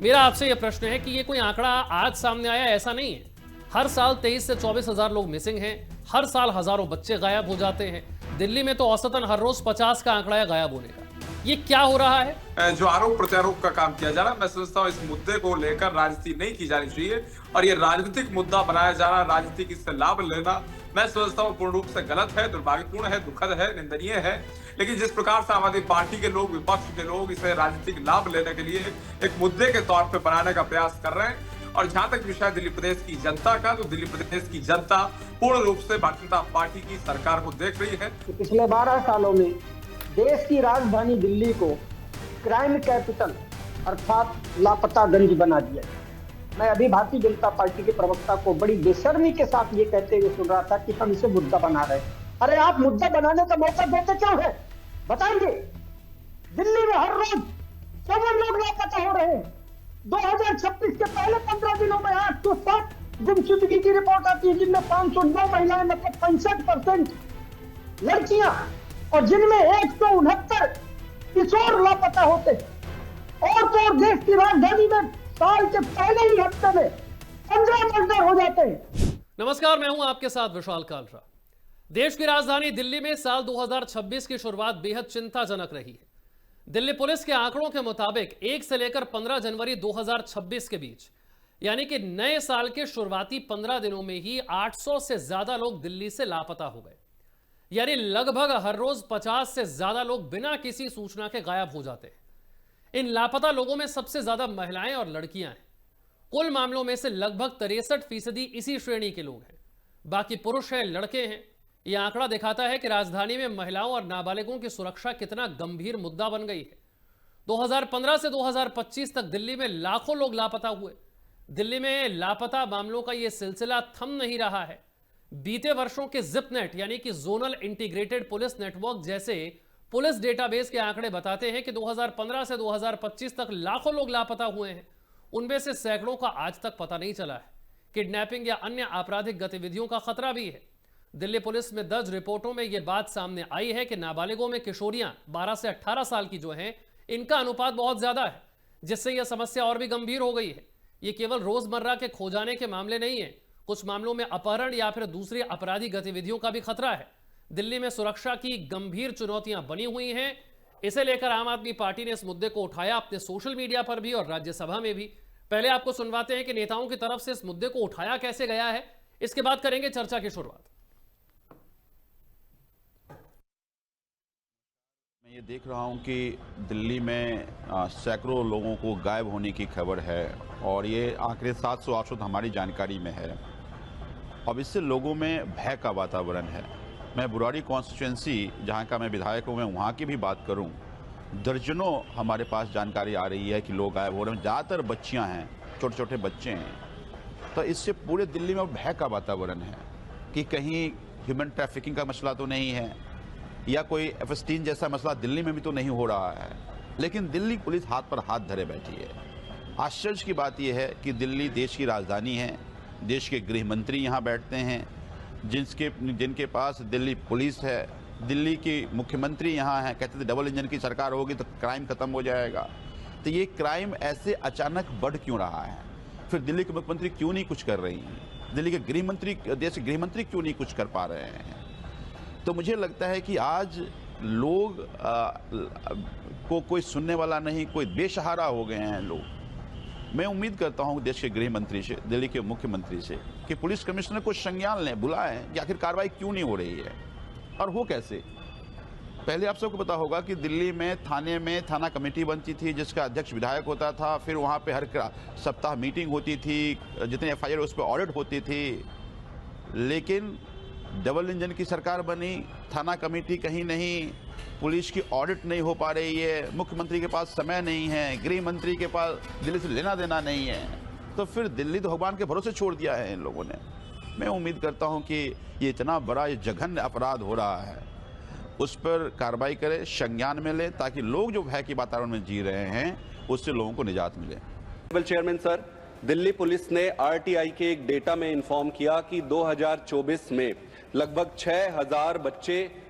मेरा आपसे यह प्रश्न है कि ये कोई आंकड़ा आज सामने आया, ऐसा नहीं है। हर साल 23 से 24 हजार लोग मिसिंग हैं। हर साल हजारों बच्चे गायब हो जाते हैं। दिल्ली में तो औसतन हर रोज 50 का आंकड़ा है गायब होने का। ये क्या हो रहा है? जो आरोप प्रत्यारोप का काम किया जा रहा है, मैं समझता हूँ इस मुद्दे को लेकर राजनीति नहीं की जानी चाहिए और ये राजनीतिक मुद्दा बनाया जा रहा है, राजनीतिक इससे लाभ लेना मैं समझता हूँ पूर्ण रूप से गलत है, दुर्भाग्यपूर्ण है, दुखद है, निंदनीय है। लेकिन जिस प्रकार से आम आदमी पार्टी के लोग, विपक्ष के लोग इसे राजनीतिक लाभ लेने के लिए एक मुद्दे के तौर पर बनाने का प्रयास कर रहे हैं, और जहां तक विषय दिल्ली प्रदेश की जनता का, तो दिल्ली प्रदेश की जनता पूर्ण रूप से भारतीय जनता पार्टी की सरकार को देख रही है। पिछले 12 सालों में देश की राजधानी दिल्ली को क्राइम कैपिटल अर्थात लापतागंज बना दिया। मैं अभी भारतीय जनता पार्टी के प्रवक्ता को बड़ी बेशर्मी के साथ ये कहते हुए सुन रहा था कि हम इसे मुद्दा बना रहे हैं। अरे आप मुद्दा बनाने का मौका देते क्यों है? बताएंगे। दिल्ली में हर रोज 54 लोग लापता हो रहे हैं। 2026 के पहले 15 दिनों में 807 गुमशुदगी की रिपोर्ट आती है, जिनमें 509 महिलाएं, मतलब 65% लड़कियां, और जिनमें 169 किशोर लापता होते। और तो और देश की राजधानी में साल के पहले ही हफ्ते में 15 मर्डर हो जाते हैं। नमस्कार, मैं हूं आपके साथ विशाल कालरा। देश की राजधानी दिल्ली में साल 2026 की शुरुआत बेहद चिंताजनक रही है। दिल्ली पुलिस के आंकड़ों के मुताबिक 1 से लेकर 15 जनवरी 2026 के बीच, यानी कि नए साल के शुरुआती 15 दिनों में ही 800 से ज्यादा लोग दिल्ली से लापता हो गए। यानी लगभग हर रोज 50 से ज्यादा लोग बिना किसी सूचना के गायब हो जाते हैं। इन लापता लोगों में सबसे ज्यादा महिलाएं और लड़कियां हैं। कुल मामलों में से लगभग 63% इसी श्रेणी के लोग हैं। बाकी पुरुष हैं, लड़के हैं। यह आंकड़ा दिखाता है कि राजधानी में महिलाओं और नाबालिगों की सुरक्षा कितना गंभीर मुद्दा बन गई है। 2015 से 2025 तक दिल्ली में लाखों लोग लापता हुए। दिल्ली में लापता मामलों का यह सिलसिला थम नहीं रहा है। बीते वर्षों के जिपनेट यानी कि जोनल इंटीग्रेटेड पुलिस नेटवर्क जैसे पुलिस डेटाबेस के आंकड़े बताते हैं कि 2015 से 2025 तक लाखों लोग लापता हुए हैं। उनमें से सैकड़ों का आज तक पता नहीं चला है। किडनैपिंग या अन्य आपराधिक गतिविधियों का खतरा भी है। दिल्ली पुलिस में दर्ज रिपोर्टों में यह बात सामने आई है कि नाबालिगों में किशोरियां 12 से 18 साल की जो हैं, इनका अनुपात बहुत ज्यादा है, जिससे यह समस्या और भी गंभीर हो गई है। यह केवल रोजमर्रा के खो जाने के मामले नहीं है, कुछ मामलों में अपहरण या फिर दूसरी अपराधी गतिविधियों का भी खतरा है। दिल्ली में सुरक्षा की गंभीर चुनौतियां बनी हुई हैं। इसे लेकर आम आदमी पार्टी ने इस मुद्दे को उठाया अपने सोशल मीडिया पर भी और राज्यसभा में भी। पहले आपको सुनवाते हैं कि नेताओं की तरफ से इस मुद्दे को उठाया कैसे गया है, इसके बाद करेंगे चर्चा की शुरुआत। मैं ये देख रहा हूँ कि दिल्ली में सैकड़ों लोगों को गायब होने की खबर है और ये आंकड़े 700-800 हमारी जानकारी में है। अब इससे लोगों में भय का वातावरण है। मैं बुराड़ी कॉन्स्टिट्यूंसी जहाँ का मैं विधायक हूँ, मैं वहाँ की भी बात करूँ, दर्जनों हमारे पास जानकारी आ रही है कि लोग गायब हो रहे हैं। ज़्यादातर बच्चियाँ हैं, छोटे छोटे बच्चे हैं। तो इससे पूरे दिल्ली में भय का वातावरण है कि कहीं ह्यूमन ट्रैफिकिंग का मसला तो नहीं है या कोई F-16 जैसा मसला दिल्ली में भी तो नहीं हो रहा है। लेकिन दिल्ली पुलिस हाथ पर हाथ धरे बैठी है। आश्चर्य की बात यह है कि दिल्ली देश की राजधानी है, देश के गृह मंत्री यहाँ बैठते हैं, जिनके पास दिल्ली पुलिस है, दिल्ली की मुख्यमंत्री यहाँ हैं। कहते थे डबल इंजन की सरकार होगी तो क्राइम खत्म हो जाएगा। तो ये क्राइम ऐसे अचानक बढ़ क्यों रहा है? फिर दिल्ली के मुख्यमंत्री क्यों नहीं कुछ कर रही हैं? दिल्ली के देश के गृह मंत्री क्यों नहीं कुछ कर पा रहे हैं? तो मुझे लगता है कि आज लोग को कोई सुनने वाला नहीं, कोई बेसहारा हो गए हैं लोग। मैं उम्मीद करता हूं देश के गृह मंत्री से, दिल्ली के मुख्यमंत्री से, कि पुलिस कमिश्नर को संज्ञान लें, बुलाएं कि आखिर कार्रवाई क्यों नहीं हो रही है और हो कैसे। पहले आप सबको पता होगा कि दिल्ली में थाने में थाना कमेटी बनती थी जिसका अध्यक्ष विधायक होता था। फिर वहाँ पे हर सप्ताह मीटिंग होती थी, जितने FIR उस पर ऑडिट होती थी। लेकिन डबल इंजन की सरकार बनी, थाना कमेटी कहीं नहीं, पुलिस की ऑडिट नहीं हो पा रही है, मुख्यमंत्री के पास समय नहीं है, गृह मंत्री के पास दिल्ली से लेना देना नहीं है। तो फिर दिल्ली तो भगवान के भरोसे छोड़ दिया है इन लोगों ने। मैं उम्मीद करता हूं कि ये इतना बड़ा ये जघन्य अपराध हो रहा है, उस पर कार्रवाई करें, संज्ञान में लें, ताकि लोग जो भय के वातावरण में जी रहे हैं उससे लोगों को निजात मिले। चेयरमैन सर, दिल्ली पुलिस ने RTI के एक डेटा में इन्फॉर्म किया कि 2024 में लगभग 6000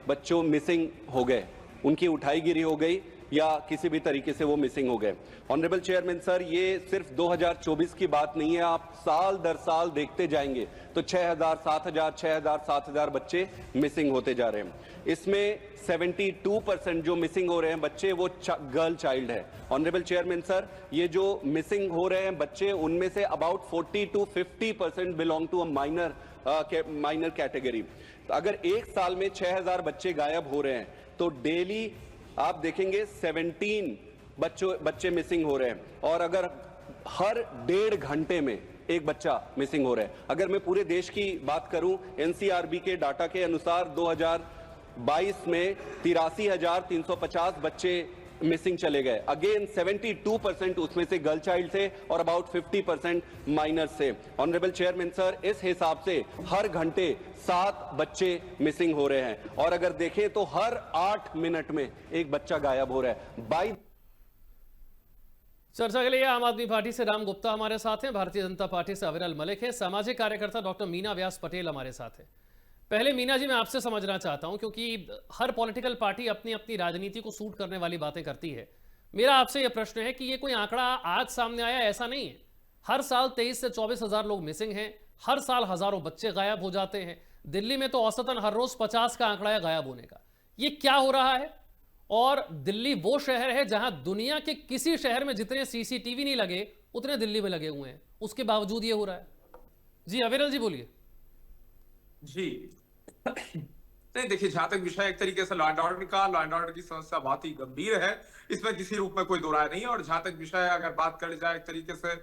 बच्चों मिसिंग हो गए, उनकी उठाई गिरी हो गई या किसी भी तरीके से वो मिसिंग हो गए। ऑनरेबल चेयरमैन सर, ये सिर्फ 2024 की बात नहीं है, आप साल दर साल देखते जाएंगे तो 6,000, 7,000, 6,000, 7,000 बच्चे मिसिंग होते जा रहे हैं। इसमें 72% जो मिसिंग हो रहे हैं बच्चे वो गर्ल चाइल्ड है। ऑनरेबल चेयरमैन सर, ये जो मिसिंग हो रहे हैं बच्चे, उनमें से about 40 to 50% belong to a minor category. अगर एक साल में 6,000 बच्चे गायब हो रहे हैं तो डेली आप देखेंगे 17 बच्चे मिसिंग हो रहे हैं, और अगर हर 1.5 घंटे में एक बच्चा मिसिंग हो रहा है। अगर मैं पूरे देश की बात करूं, एनसीआरबी के डाटा के अनुसार 2022 में 83,350 बच्चे मिसिंग चले गए। अगेन 72% उसमें से गर्ल चाइल्ड थे और अबाउट 50% माइनर से। ऑनरेबल चेयरमैन सर, इस हिसाब से हर घंटे 7 बच्चे मिसिंग हो रहे हैं, और अगर देखें तो हर 8 मिनट में एक बच्चा गायब हो रहा है। चर्चा के लिए आम आदमी पार्टी से राम गुप्ता हमारे साथ हैं, भारतीय जनता पार्टी से अविरल मलिक है, सामाजिक कार्यकर्ता डॉक्टर मीना व्यास पटेल हमारे साथ है। पहले मीना जी, मैं आपसे समझना चाहता हूं, क्योंकि हर पॉलिटिकल पार्टी अपनी अपनी राजनीति को सूट करने वाली बातें करती है। मेरा आपसे यह प्रश्न है कि ये कोई आंकड़ा आज सामने आया, ऐसा नहीं है। हर साल 23 से 24 हजार लोग मिसिंग हैं, हर साल हजारों बच्चे गायब हो जाते हैं। दिल्ली में तो औसतन हर रोज 50 का आंकड़ा है गायब होने का। ये क्या हो रहा है? और दिल्ली वो शहर है जहां दुनिया के किसी शहर में जितने सीसीटीवी नहीं लगे उतने दिल्ली में लगे हुए हैं, उसके बावजूद ये हो रहा है। जी अविरल जी बोलिए। जी नहीं, देखिए, जहां तक विषय एक तरीके से लॉ एंड ऑर्डर की समस्या बहुत ही गंभीर है, इसमें किसी रूप में कोई दो राय नहीं है। और जहां तक विषय अगर बात करी जाए एक तरीके से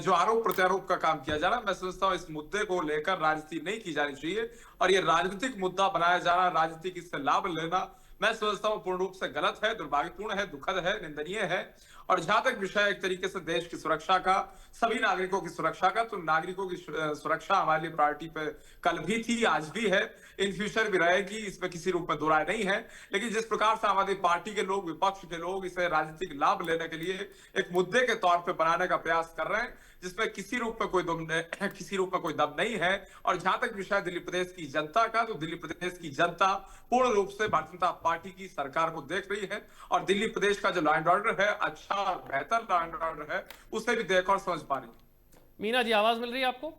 जो आरोप प्रत्यारोप का काम किया जा रहा है, मैं समझता हूं इस मुद्दे को लेकर राजनीति नहीं की जानी चाहिए, और ये राजनीतिक मुद्दा बनाया जा रहा है, राजनीतिक इससे लाभ लेना मैं समझता हूं पूर्ण रूप से गलत है, दुर्भाग्यपूर्ण है, दुखद है, निंदनीय है। और जहां तक विषय एक तरीके से देश की सुरक्षा का, सभी नागरिकों की सुरक्षा का, तो नागरिकों की सुरक्षा हमारे लिए प्रायोरिटी पे कल भी थी, आज भी है, इन फ्यूचर भी रहेगी, इसमें किसी रूप में दो राय नहीं है। लेकिन जिस प्रकार से आम आदमी पार्टी के लोग, विपक्ष के लोग इसे राजनीतिक लाभ लेने के लिए एक मुद्दे के तौर पर बनाने का प्रयास कर रहे हैं, जिसमें किसी रूप में कोई दम नहीं है। और जहां तक विषय दिल्ली प्रदेश की जनता का, तो दिल्ली प्रदेश की जनता पूर्ण रूप से भारतीय जनता पार्टी की सरकार को देख रही है, और दिल्ली प्रदेश का जो लॉ एंड ऑर्डर है, अच्छा और बेहतर लॉ एंड ऑर्डर है, उसे भी देख और समझ पा रही है। मीना जी, आवाज मिल रही है आपको?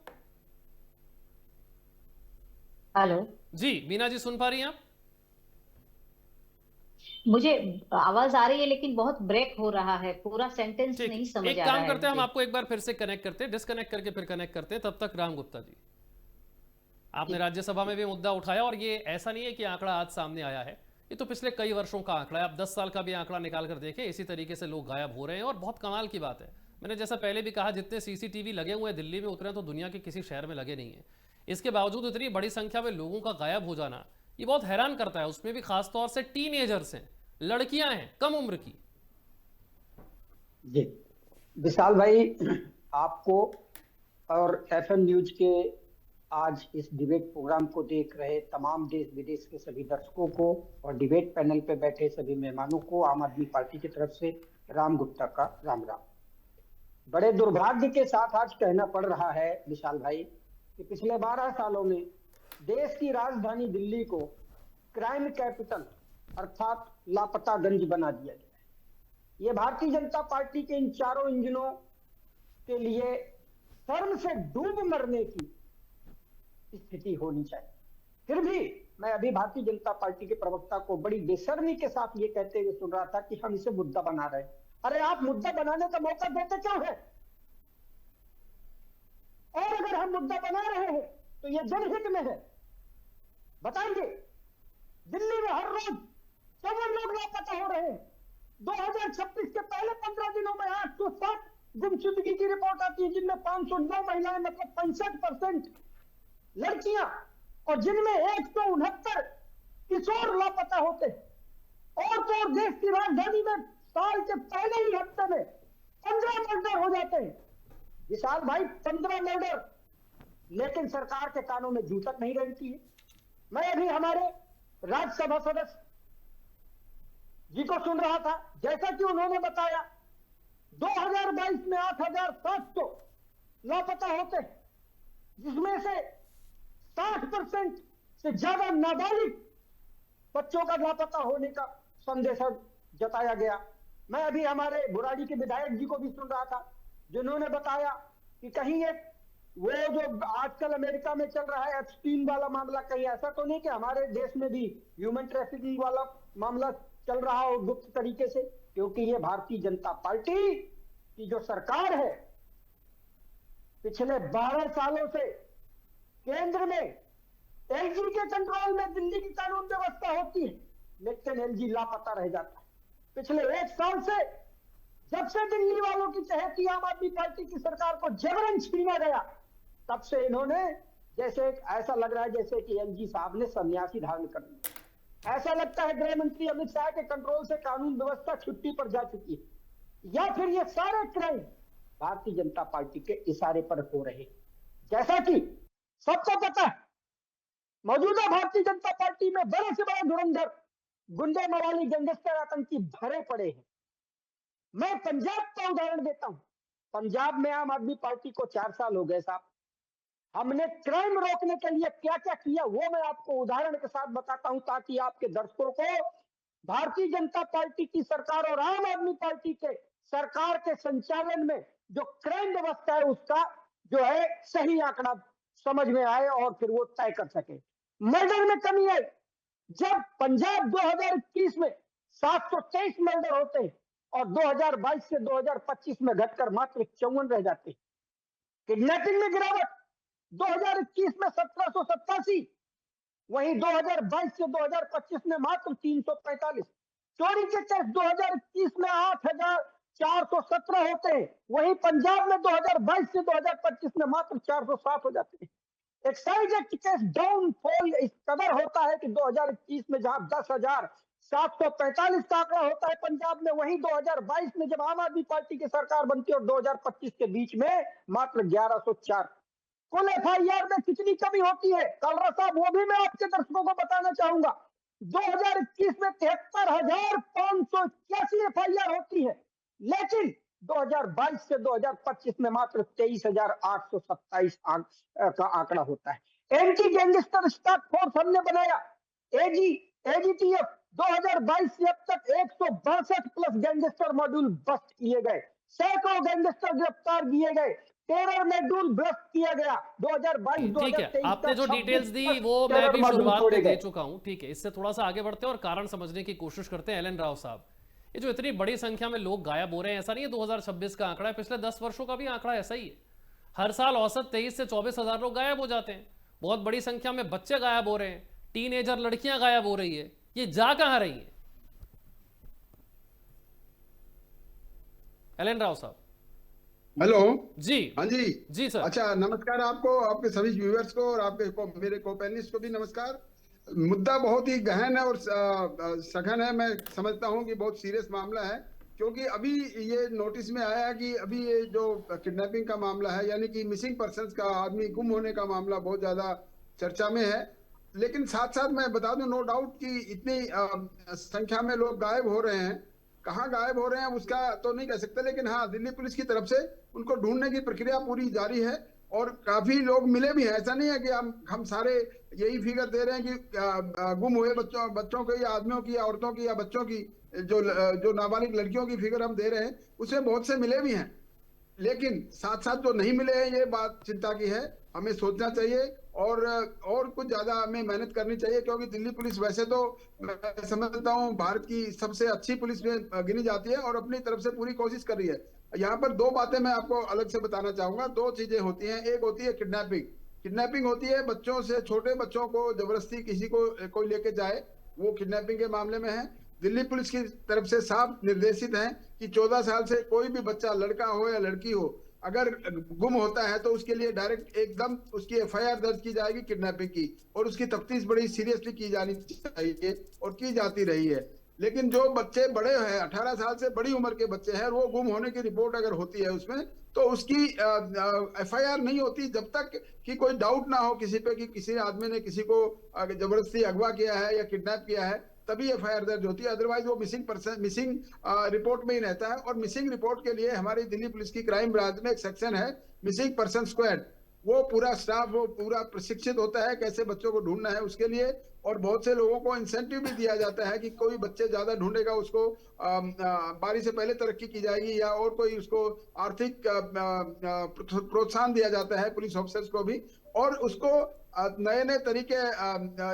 हेलो जी मीना जी, सुन पा रही हैं आप? मुझे आवाज आ रही है, लेकिन बहुत ब्रेक हो रहा है, पूरा सेंटेंस नहीं समझ आ रहा है। एक काम करते हैं, हम आपको एक बार फिर से कनेक्ट करते हैं, डिस्कनेक्ट करके फिर कनेक्ट करते हैं। तब तक राम गुप्ता जी, आपने राज्यसभा में भी मुद्दा उठाया, और ये ऐसा नहीं है कि आंकड़ा आज सामने आया है, ये तो पिछले कई वर्षों का आंकड़ा है। आप 10 साल का भी आंकड़ा निकाल कर देखें, इसी तरीके से लोग गायब हो रहे हैं। और बहुत कमाल की बात है, मैंने जैसा पहले भी कहा, जितने सीसीटीवी लगे हुए हैं दिल्ली में उतने तो दुनिया के किसी शहर में लगे नहीं है। इसके बावजूद इतनी बड़ी संख्या में लोगों का गायब हो जाना, ये बहुत हैरान करता है। उसमें भी खासतौर से टीनेजर्स हैं, लड़कियां हैं, कम उम्र की। जी विशाल भाई, आपको और एफएम न्यूज के आज इस डिबेट प्रोग्राम को देख रहे तमाम देश विदेश के सभी दर्शकों को और डिबेट पैनल पे बैठे सभी मेहमानों को आम आदमी पार्टी की तरफ से राम गुप्ता का राम राम। बड़े दुर्भाग्य के साथ आज कहना पड़ रहा है विशाल भाई कि पिछले 12 सालों में देश की राजधानी दिल्ली को क्राइम कैपिटल अर्थात लापतागंज बना दिया गया है। ये भारतीय जनता पार्टी के इन चारों इंजनों के लिए शर्म से डूब मरने की स्थिति होनी चाहिए। फिर भी मैं अभी भारतीय जनता पार्टी के प्रवक्ता को बड़ी बेशर्मी के साथ ये कहते हुए सुन रहा था कि हम इसे मुद्दा बना रहे हैं। अरे आप मुद्दा बनाने का मौका देते क्यों है? और अगर हम मुद्दा बना रहे हैं तो ये जनहित में है। बताएंगे दिल्ली में हर रोज 54 लोग लापता हो रहे हैं। 2026 के पहले 15 दिनों में 807 गुमशुदगी की रिपोर्ट आती है, जिनमें 509 महिलाएं, मतलब 65% लड़कियां, और जिनमें 169 किशोर लापता होते हैं। और तो और देश की राजधानी में साल के पहले ही हफ्ते में 15 मर्डर हो जाते हैं। विशाल भाई, 15 मर्डर, लेकिन सरकार के कानों में जू तक नहीं रहती है। मैं अभी हमारे राज्यसभा सदस्य जी को सुन रहा था, जैसा कि उन्होंने बताया 2022 में 8,700 लापता होते हैं, जिसमें से 60% से ज्यादा नाबालिग बच्चों का लापता होने का संदेश जताया गया। मैं अभी हमारे बुराड़ी के विधायक जी को भी सुन रहा था, जिन्होंने बताया कि कहीं एक वो जो आजकल अमेरिका में चल रहा है एप्स्टीन वाला मामला, कहीं ऐसा तो नहीं कि हमारे देश में भी ह्यूमन ट्रैफिकिंग वाला मामला चल रहा हो गुप्त तरीके से। क्योंकि ये भारतीय जनता पार्टी की जो सरकार है, पिछले 12 सालों से केंद्र में एलजी के कंट्रोल में दिल्ली की कानून व्यवस्था होती है, लेकिन एलजी लापता रह जाता है। पिछले 1 साल से जब से दिल्ली वालों की चहेती आम आदमी पार्टी की सरकार को जबरन छीना गया, तब से इन्होंने जैसे ऐसा लग रहा है जैसे कि एलजी साहब ने सन्यासी धारण कर लिया। ऐसा लगता है गृह मंत्री अमित शाह के कंट्रोल से कानून व्यवस्था छुट्टी पर जा चुकी है, या फिर ये सारे क्राइम भारतीय जनता पार्टी के इशारे पर हो रहे। जैसा कि सबको पता है, मौजूदा भारतीय जनता पार्टी में बड़े से बड़े धुरंधर गुंडे मवाली गैंगस्टर आतंकी भरे पड़े हैं। मैं पंजाब का उदाहरण देता हूं। पंजाब में आम आदमी पार्टी को 4 साल हो गए साहब। हमने क्राइम रोकने के लिए क्या क्या किया वो मैं आपको उदाहरण के साथ बताता हूं, ताकि आपके दर्शकों को भारतीय जनता पार्टी की सरकार और आम आदमी पार्टी के सरकार के संचालन में जो क्राइम व्यवस्था है उसका जो है सही आंकड़ा समझ में आए और फिर वो तय कर सके। मर्डर में कमी आई। जब पंजाब 2021 में 723 मर्डर होते हैं और 2022 से 2025 में घटकर मात्र 54 रह जाते हैं। किडनैपिंग में गिरावट 2021 में 1787, वहीं 2022 से 2025 में मात्र 345। चोरी के केस 2021 में 8417 होते हैं, वहीं पंजाब में 2022 से 2025 में मात्र 407 हो जाते हैं। एक्साइज एक्ट केस डाउनफॉल इस कदर होता है कि 2021 में जहां 10,745 का आंकड़ा होता है पंजाब में, वहीं 2022 में जब आम आदमी पार्टी की सरकार बनती है और 2025 के बीच में मात्र 1104। कुल एफआईआर में कितनी कमी होती है कलरा साहब, वो भी मैं आपके दर्शकों को बताना चाहूंगा। 2021 में 73,581 एफआईआर होती है, लेकिन 2022 से 2025 में मात्र 23,827 का आंकड़ा होता है। एंटी गैंगस्टर टास्क फोर्स हमने बनाया, एजीटीएफ 2022 से अब तक 162 प्लस गैंगस्टर मॉड्यूल बस्ट किए गए, सैकड़ों गैंगस्टर गिरफ्तार किए गए, टेरर मॉड्यूल बस्ट किया गया। 2022 ठीक है, आपने जो डिटेल्स दी वो मैं भी शुरुआत में दे चुका हूं। ठीक है, इससे थोड़ा सा आगे बढ़ते हैं और कारण समझने की कोशिश करते हैं। एल एन राव साहब, ये जो इतनी बड़ी संख्या में लोग गायब हो रहे हैं, ऐसा नहीं है 2026 का आंकड़ा है, पिछले 10 वर्षों का भी आंकड़ा ऐसा ही है। हर साल औसत 23 से 24 हजार लोग गायब हो जाते हैं। बहुत बड़ी संख्या में बच्चे गायब हो रहे हैं, टीनेजर लड़कियां गायब हो रही है। ये जा कहां रही है? एल एन राव साहब। हेलो जी। हाँ जी जी सर। अच्छा, नमस्कार आपको, आपके सभी व्यूअर्स को और आपके मेरे को पैनलिस्ट को भी नमस्कार। मुद्दा बहुत ही गहन है और सघन है। मैं समझता हूँ कि बहुत सीरियस मामला है, क्योंकि अभी ये नोटिस में आया है कि अभी ये जो किडनैपिंग का मामला है, यानी कि मिसिंग पर्सन्स का, आदमी गुम होने का मामला बहुत ज्यादा चर्चा में है। लेकिन साथ साथ मैं बता दूं, नो डाउट कि इतनी संख्या में लोग गायब हो रहे हैं। कहाँ गायब हो रहे हैं उसका तो नहीं कह सकते, लेकिन हाँ, दिल्ली पुलिस की तरफ से उनको ढूंढने की प्रक्रिया पूरी जारी है और काफी लोग मिले भी हैं। ऐसा नहीं है कि हम सारे यही फिगर दे रहे हैं कि गुम हुए बच्चों की या आदमियों की या औरतों की या बच्चों की, जो नाबालिग लड़कियों की फिगर हम दे रहे हैं, उसमें बहुत से मिले भी हैं। लेकिन साथ साथ जो नहीं मिले हैं, ये बात चिंता की है। हमें सोचना चाहिए और कुछ ज्यादा हमें मेहनत करनी चाहिए, क्योंकि दिल्ली पुलिस वैसे तो मैं समझता हूँ भारत की सबसे अच्छी पुलिस में गिनी जाती है और अपनी तरफ से पूरी कोशिश कर रही है। यहाँ पर 2 बातें मैं आपको अलग से बताना चाहूंगा। 2 चीजें होती हैं। एक होती है किडनैपिंग होती है बच्चों से, छोटे बच्चों को जबरदस्ती किसी को कोई लेके जाए, वो किडनैपिंग के मामले में है। दिल्ली पुलिस की तरफ से साफ निर्देशित है कि 14 साल से कोई भी बच्चा, लड़का हो या लड़की हो, अगर गुम होता है तो उसके लिए डायरेक्ट एकदम उसकी एफआईआर दर्ज की जाएगी किडनैपिंग की, और उसकी तफ्तीश बड़ी सीरियसली की जानी चाहिए और की जाती रही है। लेकिन जो बच्चे बड़े हैं, 18 साल से बड़ी उम्र के बच्चे हैं, वो गुम होने की रिपोर्ट अगर होती है उसमें, तो उसकी एफआईआर नहीं होती जब तक कि कोई डाउट ना हो किसी पे कि किसी आदमी ने किसी को जबरदस्ती अगवा किया है या किडनैप किया है, तभी एफआईआर दर्ज होती है। अदरवाइज वो मिसिंग रिपोर्ट में ही रहता है। और मिसिंग रिपोर्ट के लिए हमारी दिल्ली पुलिस की क्राइम ब्रांच में एक सेक्शन है, मिसिंग पर्सन स्क्वाड। वो पूरा स्टाफ वो पूरा प्रशिक्षित होता है कैसे बच्चों को ढूंढना है उसके लिए। और बहुत से लोगों को इंसेंटिव भी दिया जाता है कि कोई बच्चे ज्यादा ढूंढेगा उसको बारी से पहले तरक्की की जाएगी, या और कोई उसको आर्थिक प्रोत्साहन दिया जाता है पुलिस ऑफिसर्स को भी। और उसको नए नए तरीके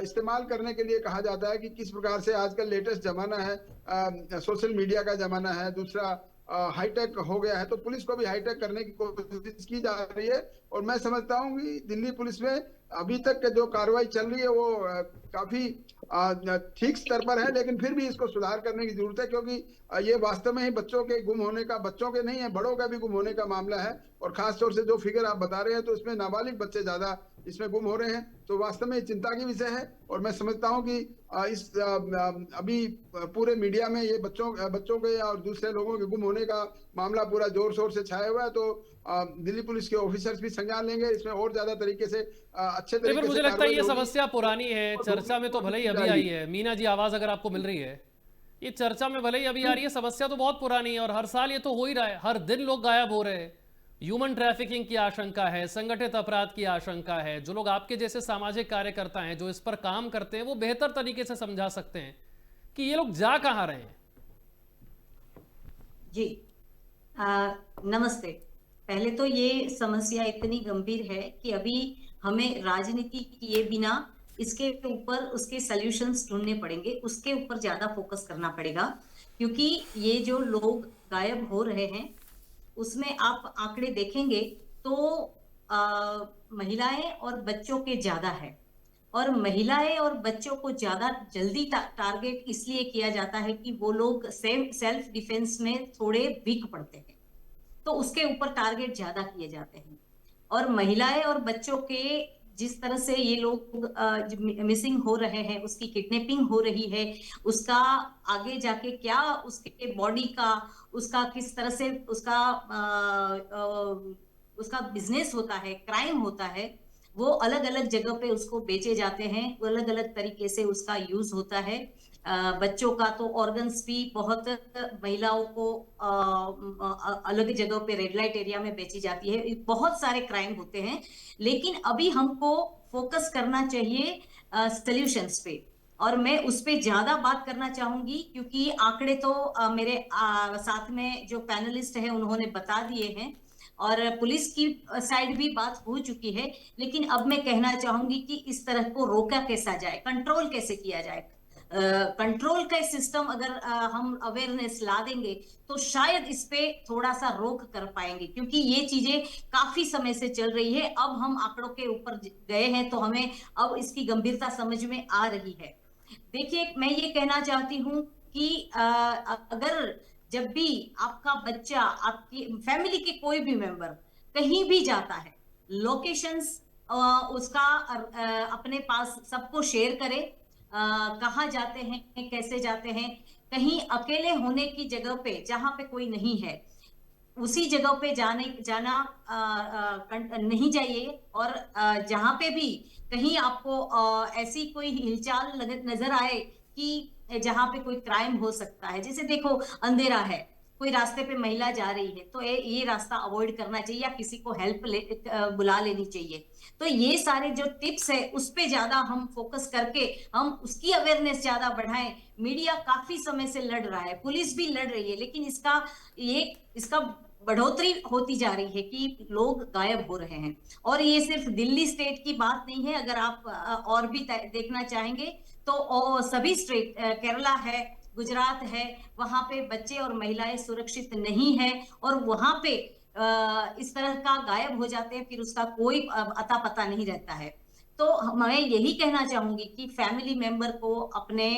इस्तेमाल करने के लिए कहा जाता है कि किस प्रकार से आजकल लेटेस्ट जमाना है, सोशल मीडिया का जमाना है, दूसरा हाईटेक हो गया है, तो पुलिस को भी हाईटेक करने की कोशिश की जा रही है। और मैं समझता हूँ कि दिल्ली पुलिस में अभी तक जो कार्रवाई चल रही है वो काफी ठीक स्तर पर है, लेकिन फिर भी इसको सुधार करने की जरूरत है, क्योंकि ये वास्तव में ही बच्चों के गुम होने का, बच्चों के नहीं है बड़ों का भी गुम होने का मामला है। और खास तौर से जो फिगर आप बता रहे हैं तो इसमें नाबालिग बच्चे ज्यादा इसमें गुम हो रहे हैं, तो वास्तव में चिंता की विषय है। और मैं समझता हूं कि इस अभी पूरे मीडिया में ये बच्चों के और दूसरे लोगों के गुम होने का मामला पूरा जोर शोर से छाया हुआ है, तो दिल्ली पुलिस के ऑफिसर्स भी संज्ञान लेंगे, इसमें और ज्यादा तरीके से अच्छे तरीके से। मुझे लगता है ये समस्या पुरानी है, चर्चा में तो भले ही अभी आई है। मीना जी, आवाज अगर आपको मिल रही है, ये चर्चा में भले ही अभी आ रही है, समस्या तो बहुत पुरानी है और हर साल ये तो हो ही रहा है। हर दिन लोग गायब हो रहे हैं। ह्यूमन ट्रैफिकिंग की आशंका है, संगठित अपराध की आशंका है। जो लोग आपके जैसे सामाजिक कार्यकर्ता हैं, जो इस पर काम करते हैं, वो बेहतर तरीके से समझा सकते हैं कि ये लोग जा कहां रहे हैं। जी नमस्ते। पहले तो ये समस्या इतनी गंभीर है कि अभी हमें राजनीति किए बिना इसके ऊपर उसके सॉल्यूशंस ढूंढने पड़ेंगे, उसके ऊपर ज्यादा फोकस करना पड़ेगा। क्योंकि ये जो लोग गायब हो रहे हैं उसमें आप आंकड़े देखेंगे तो महिलाएं और बच्चों के ज्यादा है। और महिलाएं और बच्चों को ज्यादा जल्दी टारगेट इसलिए किया जाता है कि वो लोग सेल्फ डिफेंस में थोड़े वीक पड़ते हैं, तो उसके ऊपर टारगेट ज्यादा किए जाते हैं। और महिलाएं और बच्चों के जिस तरह से ये लोग मिसिंग हो रहे हैं, उसकी किडनैपिंग हो रही है, उसका आगे जाके क्या उसके बॉडी का, उसका किस तरह से उसका बिजनेस होता है, क्राइम होता है, वो अलग अलग जगह पे उसको बेचे जाते हैं, अलग अलग तरीके से उसका यूज होता है। बच्चों का तो ऑर्गन्स भी बहुत महिलाओं को अलग जगह पे रेड लाइट एरिया में बेची जाती है। बहुत सारे क्राइम होते हैं, लेकिन अभी हमको फोकस करना चाहिए सॉल्यूशंस पे। और मैं उस पे ज्यादा बात करना चाहूंगी क्योंकि आंकड़े तो मेरे साथ में जो पैनलिस्ट है उन्होंने बता दिए हैं और पुलिस की साइड भी बात हो चुकी है। लेकिन अब मैं कहना चाहूंगी कि इस तरह को रोका कैसा जाए, कंट्रोल कैसे किया जाए। कंट्रोल का सिस्टम अगर हम अवेयरनेस ला देंगे तो शायद इस पे थोड़ा सा रोक कर पाएंगे, क्योंकि ये चीजें काफी समय से चल रही है। अब हम आंकड़ों के ऊपर गए हैं तो हमें अब इसकी गंभीरता समझ में आ रही है। देखिए, मैं ये कहना चाहती हूँ कि अगर जब भी आपका बच्चा, आपकी फैमिली के कोई भी मेंबर कहीं भी जाता है, लोकेशंस उसका अपने पास सबको शेयर करे, कहाँ जाते हैं, कैसे जाते हैं। कहीं अकेले होने की जगह पे जहां पे कोई नहीं है उसी जगह पे जाना नहीं चाहिए। और जहां पे भी कहीं आपको ऐसी कोई हिलचाल नजर आए कि जहां पे कोई क्राइम हो सकता है, जैसे देखो अंधेरा है, कोई रास्ते पे महिला जा रही है, तो ये रास्ता अवॉइड करना चाहिए या किसी को हेल्प बुला लेनी चाहिए। तो ये सारे जो टिप्स है उस पे ज्यादा हम फोकस करके हम उसकी अवेयरनेस ज्यादा बढ़ाएं। मीडिया काफी समय से लड़ रहा है, पुलिस भी लड़ रही है, लेकिन इसका बढ़ोतरी होती जा रही है कि लोग गायब हो रहे हैं। और ये सिर्फ दिल्ली स्टेट की बात नहीं है, अगर आप और भी देखना चाहेंगे तो सभी स्टेट, केरला है, गुजरात है, वहां पे बच्चे और महिलाएं सुरक्षित नहीं है और वहां पे इस तरह का गायब हो जाते हैं, फिर उसका कोई अता पता नहीं रहता है। तो मैं यही कहना चाहूंगी कि फैमिली मेंबर को अपने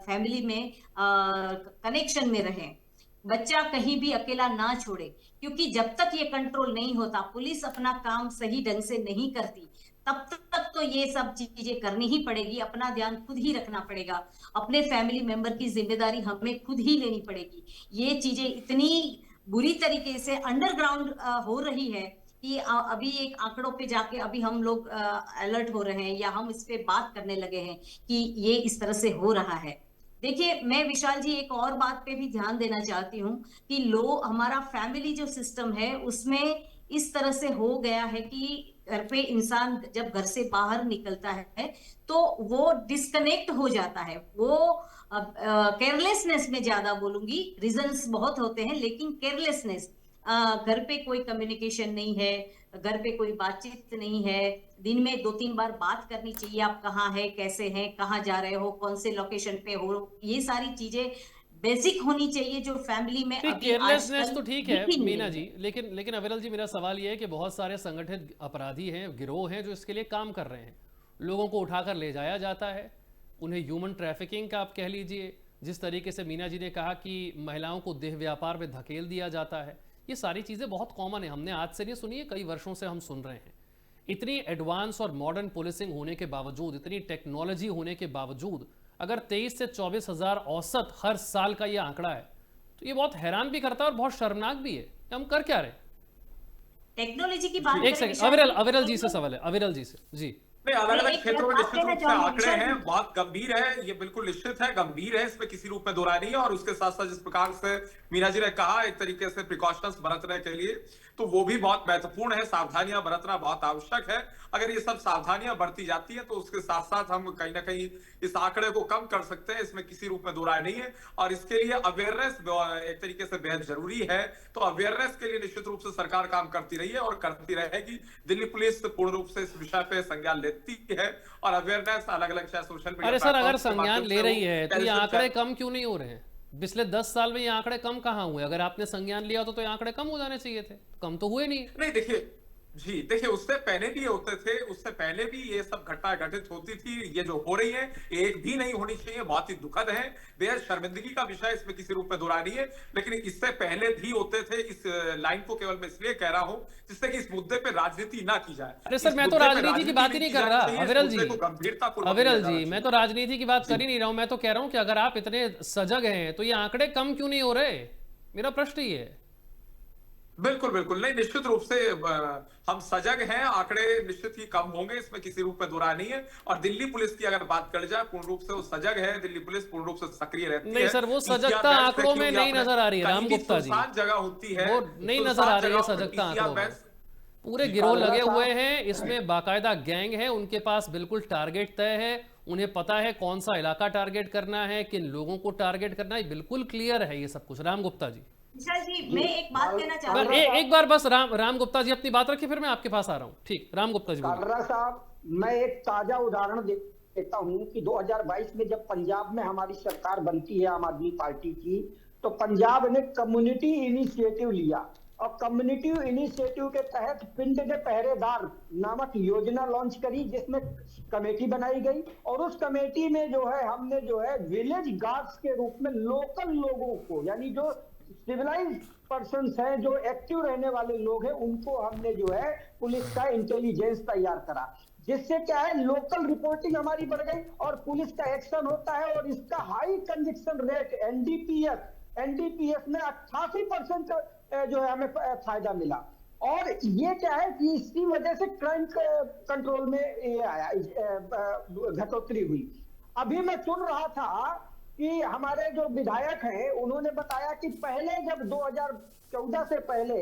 फैमिली में कनेक्शन में रहें, बच्चा कहीं भी अकेला ना छोड़े, क्योंकि जब तक ये कंट्रोल नहीं होता, पुलिस अपना काम सही ढंग से नहीं करती, तब तक तो ये सब चीजें करनी ही पड़ेगी। अपना ध्यान खुद ही रखना पड़ेगा, अपने फैमिली मेंबर की जिम्मेदारी हमें खुद ही लेनी पड़ेगी। ये चीजें इतनी बुरी तरीके से अंडरग्राउंड हो रही है कि अभी एक आंकड़ों पे जाके अभी हम लोग अलर्ट हो रहे हैं या हम इस पे बात करने लगे हैं कि ये इस तरह से हो रहा है। देखिए, मैं विशाल जी एक और बात पे भी ध्यान देना चाहती हूँ कि हमारा फैमिली जो सिस्टम है उसमें इस तरह से हो गया है कि घर पे इंसान जब घर से बाहर निकलता है तो वो डिस्कनेक्ट हो जाता है, वो केयरलेसनेस में ज्यादा बोलूंगी, रीजंस बहुत होते हैं लेकिन केयरलेसनेस, घर पे कोई कम्युनिकेशन नहीं है, घर पे कोई बातचीत नहीं है, दिन में 2-3 बार बात करनी चाहिए, आप कहाँ है, कैसे हैं, कहाँ जा रहे हो, कौन से लोकेशन पे हो, ये सारी चीजें बेसिक होनी चाहिए जो फैमिली में अभी केयरलेसनेस आजकल तो ठीक दिख है ही नहीं मीना रही। जी, लेकिन अविरल जी, मेरा सवाल ये है कि बहुत सारे संगठित अपराधी हैं, गिरोह हैं जो इसके लिए काम कर रहे हैं, लोगों को उठाकर ले जाया जाता है, उन्हें ह्यूमन ट्रैफिकिंग का आप कह लीजिए, जिस तरीके से मीना जी ने कहा कि महिलाओं को देह व्यापार में धकेल दिया जाता है, ये सारी चीज़ें बहुत कॉमन है, हमने आज से नहीं सुनी है, कई वर्षों से हम सुन रहे हैं। इतनी एडवांस और मॉडर्न पुलिसिंग होने के बावजूद, इतनी टेक्नोलॉजी होने के बावजूद अगर 23 से 24 हज़ार औसत हर साल का ये आंकड़ा है तो ये बहुत हैरान भी करता है और बहुत शर्मनाक भी है। हम कर क्या रहे? टेक्नोलॉजी की बात एक सेकंड, अविरल जी से सवाल है, अविरल जी से जी। नहीं, अलग अलग एक क्षेत्रों में बात निश्चित कहना रूप से चाहूंगी, आंकड़े विशाल हैं, जी। बहुत गंभीर है, ये बिल्कुल निश्चित है, गंभीर है, इसमें किसी रूप में दो राय नहीं है। और उसके साथ साथ जिस प्रकार से मीना जी ने कहा एक तरीके से प्रिकॉशंस बरतने के लिए, तो वो भी बहुत महत्वपूर्ण है, सावधानियां बरतना बहुत आवश्यक है। अगर ये सब सावधानियां बरती जाती है तो उसके साथ साथ हम कहीं ना कहीं इस आंकड़े को कम कर सकते हैं, इसमें किसी रूप में दो राय नहीं है। और इसके लिए अवेयरनेस एक तरीके से बेहद जरूरी है, तो अवेयरनेस के लिए निश्चित रूप से सरकार काम करती रही है और करती रहेगी। दिल्ली पुलिस पूर्ण रूप से इस विषय पे संज्ञान लेती है और अवेयरनेस अलग अलग सोशल मीडिया। अरे सर, अगर संज्ञान ले रही है तो ये आंकड़े कम क्यों नहीं हो रहे हैं? पिछले 10 साल में ये आंकड़े कम कहाँ हुए? अगर आपने संज्ञान लिया तो ये आंकड़े कम हो जाने चाहिए थे, कम तो हुए नहीं। नहीं, देखिए उससे पहले भी ये होते थे, उससे पहले भी ये सब घटना घटित होती थी। ये जो हो रही है एक भी नहीं होनी चाहिए, बहुत ही दुखद है, बेहद शर्मिंदगी का विषय, इसमें किसी रूप में दो राय नहीं है। लेकिन इससे पहले भी होते थे, इस लाइन को केवल मैं इसलिए कह रहा हूं जिससे कि इस मुद्दे पे राजनीति ना की जाए। अरे सर, मैं तो राजनीति की बात ही नहीं कर रहा अविरल जी, अविरल जी, मैं तो राजनीति की बात कर ही नहीं रहा हूं। मैं तो कह रहा हूं कि अगर आप इतने सजग हैं तो ये आंकड़े कम क्यों नहीं हो रहे? मेरा प्रश्न ये है। बिल्कुल बिल्कुल नहीं, निश्चित रूप से हम सजग हैं, आंकड़े निश्चित ही कम होंगे, इसमें किसी रूप में दो राय नहीं है। और दिल्ली पुलिस की अगर बात कर जाए, पूर्ण रूप से वो सजग है, दिल्ली पुलिस पूर्ण रूप से सक्रिय रहती है। नहीं सर, वो सजगता आंकड़ों में नहीं नजर आ रही है राम गुप्ता जी, जगह होती है वो नहीं नजर आ रही है सजगता आंकड़ों में। पूरे गिरोह लगे हुए हैं, इसमें बाकायदा गैंग है, उनके पास बिल्कुल टारगेट तय है, उन्हें पता है कौन सा इलाका टारगेट करना है, किन लोगों को टारगेट करना है, बिल्कुल क्लियर है ये सब कुछ। राम गुप्ता जी, विशाल जी, मैं एक बात कहना चाहूंगा। एक बार बस राम गुप्ता जी अपनी बात रखिए, फिर मैं आपके पास आ रहा हूँ। ठीक, राम गुप्ता जी। कालरा साहब, मैं एक ताजा उदाहरण देता हूँ कि 2022 में जब पंजाब में हमारी सरकार बनती है आम आदमी पार्टी की, तो पंजाब ने कम्युनिटी इनिशिएटिव लिया और कम्युनिटी इनिशिएटिव के तहत पिंड के पहरेदार नामक योजना लॉन्च करी, जिसमें कमेटी बनाई गई। और उस कमेटी में जो है हमने जो है विलेज गार्ड्स के रूप में लोकल लोगों को, यानी जो सिविलाइज्ड पर्सन्स हैं, जो एक्टिव रहने वाले लोग हैं, उनको हमने जो है पुलिस का इंटेलिजेंस तैयार करा, जिससे क्या है लोकल रिपोर्टिंग हमारी बढ़ गई और पुलिस का एक्शन होता है। और इसका हाई कंविक्शन रेट एनडीपीएस में 88% जो है हमें फायदा मिला। और ये क्या है कि इसकी वजह से क्राइम कंट्रोल में ये आया, घटोतरी हुई। अभी मैं सुन रहा था कि हमारे जो विधायक हैं उन्होंने बताया कि पहले जब 2014 से पहले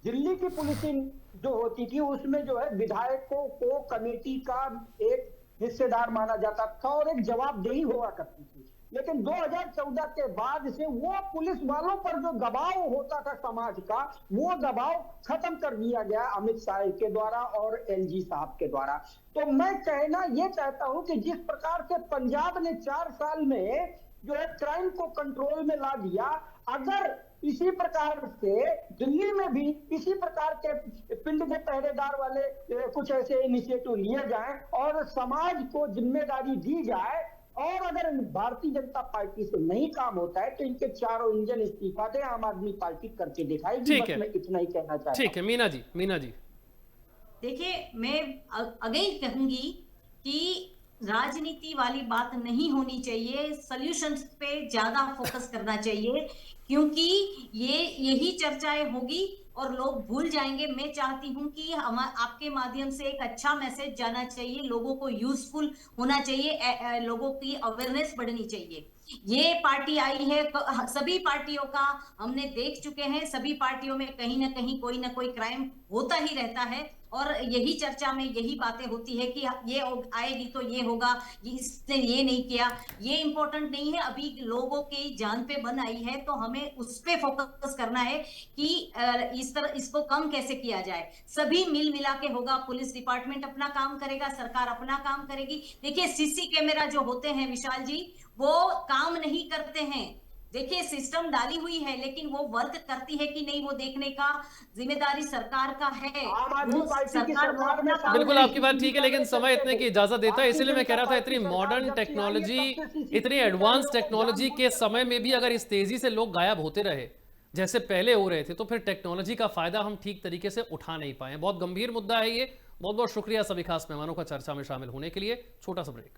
दिल्ली की पुलिसिंग जो होती थी उसमें जो है विधायकों को कमेटी का एक हिस्सेदार माना जाता था और एक जवाबदेही हुआ करती थी। लेकिन 2014 के बाद से वो पुलिस वालों पर जो दबाव होता था समाज का, वो दबाव खत्म कर दिया गया अमित शाह के द्वारा और एलजी साहब के द्वारा। तो मैं कहना ये चाहता हूं कि जिस प्रकार से पंजाब ने 4 साल में जो है क्राइम को कंट्रोल में ला दिया, अगर इसी प्रकार से दिल्ली में भी इसी प्रकार के पिंड के पहरेदार वाले कुछ ऐसे इनिशिएटिव लिए जाएं और समाज को जिम्मेदारी दी जाए, और अगर भारतीय जनता पार्टी से नहीं काम होता है तो इनके चारों इंजन इस्तीफा दें, आम आदमी पार्टी करके दिखाएगी। बस मैं इतना ही कहना चाहता हूं। ठीक है मीना जी। देखिए, मैं अगेन कहूंगी कि राजनीति वाली बात नहीं होनी चाहिए, सॉल्यूशंस पे ज्यादा फोकस करना चाहिए, क्योंकि यही चर्चाएं होगी और लोग भूल जाएंगे। मैं चाहती हूं कि हम आपके माध्यम से एक अच्छा मैसेज जाना चाहिए, लोगों को यूजफुल होना चाहिए, लोगों की अवेयरनेस बढ़नी चाहिए। ये पार्टी आई है, सभी पार्टियों का हमने देख चुके हैं, सभी पार्टियों में कहीं ना कहीं कोई ना कोई क्राइम होता ही रहता है और यही चर्चा में यही बातें होती है कि ये आएगी तो ये होगा, इसने ये नहीं किया। ये इंपॉर्टेंट नहीं है, अभी लोगों की जान पे बन आई है तो हमें उस पे फोकस करना है कि इस तरह इसको कम कैसे किया जाए। सभी मिल मिला के होगा, पुलिस डिपार्टमेंट अपना काम करेगा, सरकार अपना काम करेगी। देखिए सीसी कैमरा जो होते हैं विशाल जी, वो काम नहीं करते हैं। देखिए सिस्टम डाली हुई है लेकिन वो वर्क करती है कि नहीं, वो देखने का जिम्मेदारी सरकार का है। आम आदमी वो पार्टी की सरकार सरकार में अपना बिल्कुल काम आपकी बात ठीक है, लेकिन समय इतने की इजाजत देता है, इसलिए मैं कह रहा था इतनी मॉडर्न टेक्नोलॉजी, इतनी एडवांस टेक्नोलॉजी के समय में भी अगर इस तेजी से लोग गायब होते रहे जैसे पहले हो रहे थे तो फिर टेक्नोलॉजी का फायदा हम ठीक तरीके से उठा नहीं पाए। बहुत गंभीर मुद्दा है ये। बहुत बहुत शुक्रिया सभी खास मेहमानों का चर्चा में शामिल होने के लिए। छोटा सा ब्रेक।